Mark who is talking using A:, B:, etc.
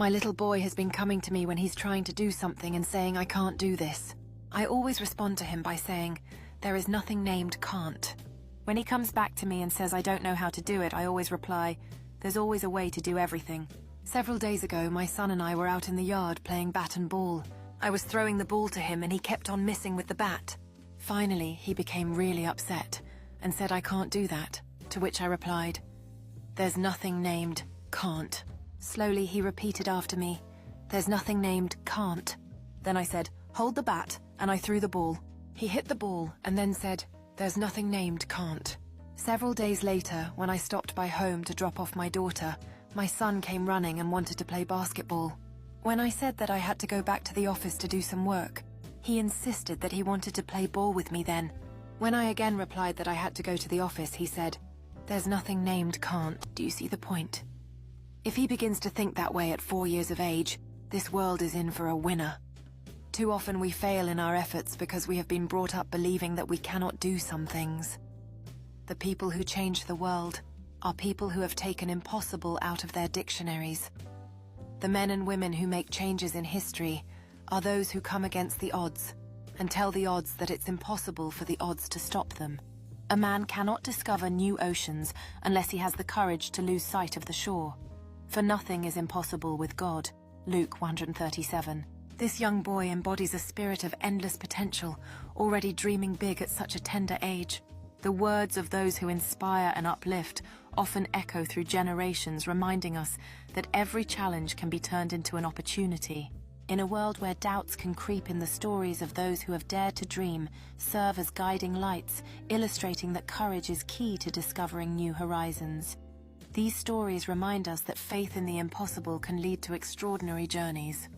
A: My little boy has been coming to me when he's trying to do something and saying I can't do this. I always respond to him by saying, there is nothing named can't. When he comes back to me and says I don't know how to do it, I always reply, there's always a way to do everything. Several days ago, my son and I were out in the yard playing bat and ball. I was throwing the ball to him and he kept on missing with the bat. Finally, he became really upset and said I can't do that, to which I replied, there's nothing named can't. Slowly he repeated after me, there's nothing named can't. Then I said, hold the bat, and I threw the ball. He hit the ball and then said, there's nothing named can't. Several days later, when I stopped by home to drop off my daughter, my son came running and wanted to play basketball. When I said that I had to go back to the office to do some work, he insisted that he wanted to play ball with me then. When I again replied that I had to go to the office, he said, there's nothing named can't. Do you see the point? If he begins to think that way at 4 years of age, this world is in for a winner. Too often we fail in our efforts because we have been brought up believing that we cannot do some things. The people who change the world are people who have taken impossible out of their dictionaries. The men and women who make changes in history are those who come against the odds and tell the odds that it's impossible for the odds to stop them. A man cannot discover new oceans unless he has the courage to lose sight of the shore. For nothing is impossible with God. Luke 137. This young boy embodies a spirit of endless potential, already dreaming big at such a tender age. The words of those who inspire and uplift often echo through generations, reminding us that every challenge can be turned into an opportunity. In a world where doubts can creep in, the stories of those who have dared to dream serve as guiding lights, illustrating that courage is key to discovering new horizons. These stories remind us that faith in the impossible can lead to extraordinary journeys.